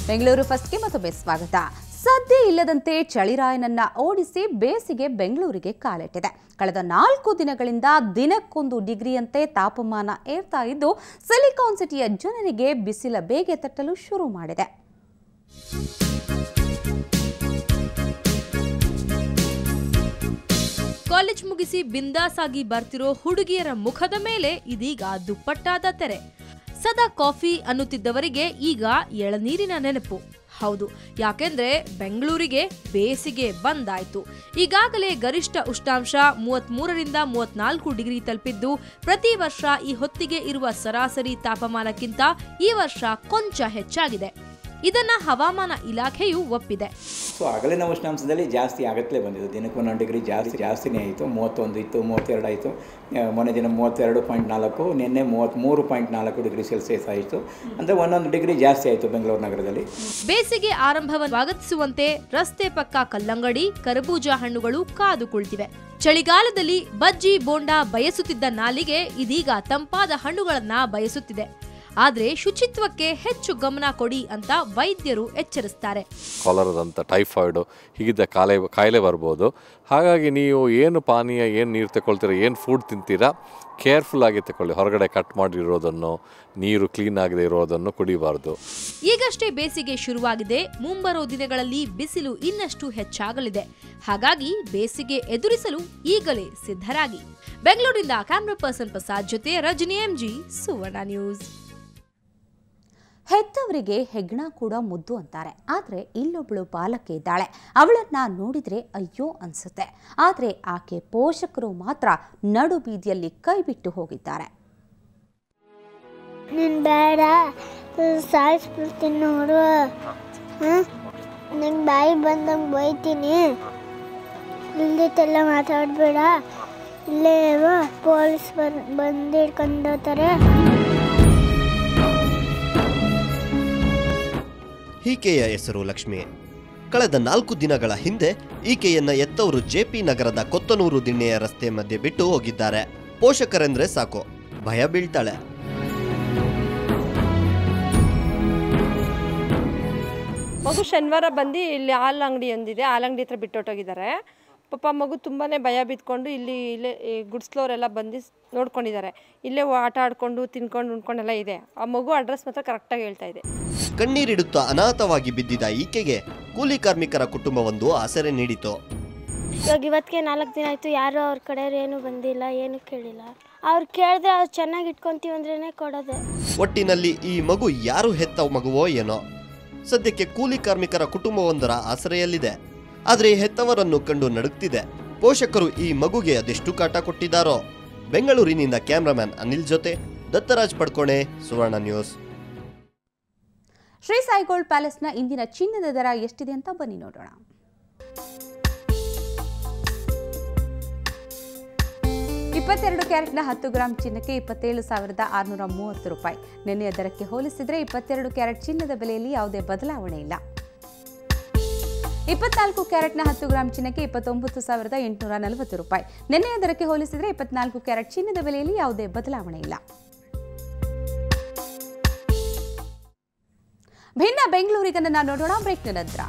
ಬೆಂಗಳೂರು ಫಸ್ಟ್ಗೆ ಮತ್ತೊಮ್ಮೆ ಸ್ವಾಗತ. ಸದ್ಯ ಇಲ್ಲದಂತೆ ಚಳಿರಾಯನನ್ನ ಓಡಿಸಿ ಬೇಸಿಗೆ ಬೆಂಗಳೂರಿಗೆ ಕಾಲಿಟ್ಟಿದೆ. ಕಳೆದ 4 ದಿನಗಳಿಂದ ದಿನಕ್ಕೊಂದು ಡಿಗ್ರಿಯಂತೆ ತಾಪಮಾನ ಏರ್ತಾ ಇದ್ದು ಸಿಲಿಕಾನ್ ಸಿಟಿಯ ಜನರಿಗೆ ಬಿಸಿಲ ಬೇಗೆ ತಟ್ಟಲು ಶುರು ಮಾಡಿದೆ. ಕಾಲೇಜ್ ಮುಗಿಸಿ ಬಿಂದಾಸ್ ಆಗಿ ಬರ್ತಿರೋ ಹುಡುಗಿಯರ ಮುಖದ ಮೇಲೆ ಇದೀಗ ದುಪ್ಪಟ್ಟಾದ ತೆರೆ. ಸದಾ ಕಾಫಿ ಅನ್ನುತ್ತಿದ್ದವರಿಗೆ ಈಗ ಎಳನೀರಿನ ನೆನಪು. ಹೌದು, ಯಾಕೆಂದ್ರೆ ಬೆಂಗಳೂರಿಗೆ ಬೇಸಿಗೆ ಬಂದಾಯ್ತು. ಈಗಾಗಲೇ ಗರಿಷ್ಠ ಉಷ್ಣಾಂಶ 33ರಿಂದ 34 ಡಿಗ್ರಿ ತಲುಪಿದ್ದು, ಪ್ರತಿ ವರ್ಷ ಈ ಹೊತ್ತಿಗೆ ಇರುವ ಸರಾಸರಿ ತಾಪಮಾನಕ್ಕಿಂತ ಈ ವರ್ಷ ಕೊಂಚ ಹೆಚ್ಚಾಗಿದೆ. ಇದನ್ನ ಹವಾಮಾನ ಇಲಾಖೆಯು ಒಪ್ಪಿದೆ. ಸೊ ಹಗಲಿನ ಉಷ್ಣಾಂಶದಲ್ಲಿ ಜಾಸ್ತಿ ಆಗತ್ತಲೇ ಬಂದಿದ್ದು. ದಿನಕ್ಕೆ 1 ಡಿಗ್ರಿ ಜಾಸ್ತಿನೇ ಆಯಿತು. 31 ಇತ್ತು, 32 ಆಯಿತು. ಮೊನ್ನೆ ದಿನ 32.4, ನಿನ್ನೆ 33.4 ಡಿಗ್ರಿ ಸೆಲ್ಸಿಯಸ್ ಆಯಿತು. ಅಂದರೆ 1 ಡಿಗ್ರಿ ಜಾಸ್ತಿ ಆಯಿತು ಬೆಂಗಳೂರು ನಗರದಲ್ಲಿ. ಬೇಸಿಗೆ ಆರಂಭವನ್ನು ಸ್ವಾಗತಿಸುವಂತೆ ರಸ್ತೆ ಪಕ್ಕ ಕಲ್ಲಂಗಡಿ, ಕರಬೂಜ ಹಣ್ಣುಗಳು ಕಾದು ಕುಳಿತಿವೆ. ಚಳಿಗಾಲದಲ್ಲಿ ಬಜ್ಜಿ ಬೋಂಡಾ ಬಯಸುತ್ತಿದ್ದ ನಾಲಿಗೆ ಇದೀಗ ತಂಪಾದ ಹಣ್ಣುಗಳನ್ನ ಬಯಸುತ್ತಿದೆ. ಆದರೆ ಶುಚಿತ್ವಕ್ಕೆ ಹೆಚ್ಚು ಗಮನ ಕೊಡಿ ಅಂತ ವೈದ್ಯರು ಎಚ್ಚರಿಸ್ತಾರೆ. ಕಾಲರದಂಥ ಟೈಫಾಯ್ಡು ಹೀಗಿದ್ದ ಕಾಯಿಲೆ ಬರ್ಬೋದು. ಹಾಗಾಗಿ ನೀವು ಏನು ಪಾನೀಯ, ಏನು ನೀರು ತಗೊಳ್ತೀರಾ, ಏನು ಫುಡ್ ತಿಂತೀರಾ, ಕೇರ್ಫುಲ್ಲಾಗಿ ತಗೊಳ್ಳಿ. ಹೊರಗಡೆ ಕಟ್ ಮಾಡಿರೋದನ್ನು, ನೀರು ಕ್ಲೀನ್ ಆಗದೆ ಇರೋದನ್ನು ಕುಡಿಬಾರ್ದು. ಈಗಷ್ಟೇ ಬೇಸಿಗೆ ಶುರುವಾಗಿದೆ. ಮುಂಬರೋ ದಿನಗಳಲ್ಲಿ ಬಿಸಿಲು ಇನ್ನಷ್ಟು ಹೆಚ್ಚಾಗಲಿದೆ. ಹಾಗಾಗಿ ಬೇಸಿಗೆ ಎದುರಿಸಲು ಈಗಲೇ ಸಿದ್ಧರಾಗಿ. ಬೆಂಗಳೂರಿನಿಂದ ಕ್ಯಾಮ್ರಾ ಪರ್ಸನ್ ಪ್ರಸಾದ್ ಜೊತೆ ರಜನಿ ಎಂಜಿ, ಸುವರ್ಣ ನ್ಯೂಸ್. ಹೆತ್ತವರಿಗೆ ಹೆಗ್ಗಣ ಕೂಡ ಮುದ್ದು ಅಂತಾರೆ. ಆದರೆ ಇಲ್ಲೊಬ್ಬಳು ಬಾಲಕಿ ಇದ್ದಾಳೆ. ಅವಳನ್ನ ನೋಡಿದ್ರೆ ಅಯ್ಯೋ ಅನ್ಸುತ್ತೆ. ಆದರೆ ಆಕೆ ಪೋಷಕರು ಮಾತ್ರ ನಡು ಬೀದಿಯಲ್ಲಿ ಕೈ ಬಿಟ್ಟು ಹೋಗಿದ್ದಾರೆ. ನೀನು ಬೇಡ, ಸಾಯಿಸ್ಬಿಡ್ತೀನಿ ನೋಡು, ನಂಗೆ ಬಾಯಿ ಬಂದಂಗೆ ಬೈತೀನಿ, ಇಲ್ದಿತ್ತೆಲ್ಲ ಮಾತಾಡಬೇಡ, ಇಲ್ಲೇ ಪೊಲೀಸ್ ಬಂದು ಹಿಡ್ಕೊಂಡೋಗ್ತಾರೆ. ಈಕೆಯ ಹೆಸರು ಲಕ್ಷ್ಮಿ. ಕಳೆದ 4 ದಿನಗಳ ಹಿಂದೆ ಈಕೆಯನ್ನ ಎತ್ತವರು ಜೆಪಿ ನಗರದ ಕೊತ್ತನೂರು ದಿಣ್ಣೆಯ ರಸ್ತೆ ಮಧ್ಯೆ ಬಿಟ್ಟು ಹೋಗಿದ್ದಾರೆ. ಪೋಷಕರೆಂದ್ರೆ ಸಾಕು, ಭಯ ಬೀಳ್ತಾಳೆ. ಮಗು ಶನಿವಾರ ಬಂದು ಇಲ್ಲಿ ಹಾಲು ಅಂಗಡಿ ಒಂದಿದೆ, ಹಾಲು ಅಂಗಡಿ ಹತ್ರ ಬಿಟ್ಟೊಟ್ಟೋಗಿದ್ದಾರೆ. ಪಾಪ ಮಗು ತುಂಬಾ ಭಯ ಬಿದ್ಕೊಂಡು ಇಲ್ಲೇ ಗುಡ್ಸ್ಲೋರೆಲ್ಲ ಬಂದು ನೋಡ್ಕೊಂಡಿದ್ದಾರೆ. ಇಲ್ಲೇ ಆಟ ಆಡ್ಕೊಂಡು ತಿನ್ಕೊಂಡು ಉಣ್ಕೊಂಡೆಲ್ಲ ಇದೆ. ಆ ಮಗು ಅಡ್ರೆಸ್ ಮಾತ್ರ ಕರೆಕ್ಟಾಗಿ ಹೇಳ್ತಾ ಇದೆ. ಕಣ್ಣೀರಿಡುತ್ತಾ ಅನಾಥವಾಗಿ ಬಿದ್ದಿದ್ದ ಈಕೆಗೆ ಕೂಲಿ ಕಾರ್ಮಿಕರ ಕುಟುಂಬವೊಂದು ಆಸರೆ ನೀಡಿತು. ಇವಾಗ ಇವತ್ತಿಗೆ 4 ದಿನ ಆಯಿತು, ಯಾರು ಅವ್ರ ಕಡೆಯವ್ರು ಏನೂ ಬಂದಿಲ್ಲ, ಏನು ಕೇಳಿಲ್ಲ. ಅವ್ರು ಕೇಳಿದ್ರೆ ಅವ್ರು ಚೆನ್ನಾಗಿ ಇಟ್ಕೊಂತೀವಿ ಅಂದ್ರೇ ಕೊಡೋದೆ. ಒಟ್ಟಿನಲ್ಲಿ ಈ ಮಗು ಯಾರು ಹೆತ್ತ ಮಗುವೋ ಏನೋ. ಸದ್ಯಕ್ಕೆ ಕೂಲಿ ಕಾರ್ಮಿಕರ ಕುಟುಂಬವೊಂದರ ಆಸರೆಯಲ್ಲಿದೆ. ಆದರೆ ಹೆತ್ತವರನ್ನು ಕಂಡು ನಡುಗ್ತಿದೆ. ಪೋಷಕರು ಈ ಮಗುಗೆ ಅದೆಷ್ಟು ಕಾಟ ಕೊಟ್ಟಿದ್ದಾರೋ. ಬೆಂಗಳೂರಿನಿಂದ ಕ್ಯಾಮ್ರಾಮನ್ ಅನಿಲ್ ಜೊತೆ ದತ್ತರಾಜ್ ಪಡ್ಕೋಣೆ, ಸುವರ್ಣ ನ್ಯೂಸ್. ಶ್ರೀ ಸಾಯಿ ಗೋಲ್ಡ್ ಪ್ಯಾಲೇಸ್ನ ಇಂದಿನ ಚಿನ್ನದ ದರ ಎಷ್ಟಿದೆ ಅಂತ ಬನ್ನಿ ನೋಡೋಣ. 22 ಕ್ಯಾರೆಟ್ನ 10 ಗ್ರಾಂ ಚಿನ್ನಕ್ಕೆ 27,630 ರೂಪಾಯಿ. ನಿನ್ನೆಯ ದರಕ್ಕೆ ಹೋಲಿಸಿದರೆ 22 ಕ್ಯಾರೆಟ್ ಚಿನ್ನದ ಬೆಲೆಯಲ್ಲಿ ಯಾವುದೇ ಬದಲಾವಣೆ ಇಲ್ಲ. 24 ಕ್ಯಾರೆಟ್ನ 10 ಗ್ರಾಂ ಚಿನ್ನಕ್ಕೆ 29,840 ರೂಪಾಯಿ. ನಿನ್ನೆಯ ದರಕ್ಕೆ ಹೋಲಿಸಿದರೆ 24 ಕ್ಯಾರೆಟ್ ಚಿನ್ನದ ಬೆಲೆಯಲ್ಲಿ ಯಾವುದೇ ಬದಲಾವಣೆ ಇಲ್ಲ. ಭಿನ್ನ ಬೆಂಗಳೂರಿಗನ್ನ ನೋಡೋಣ ಬ್ರೇಕ್ನ ನಂತರ.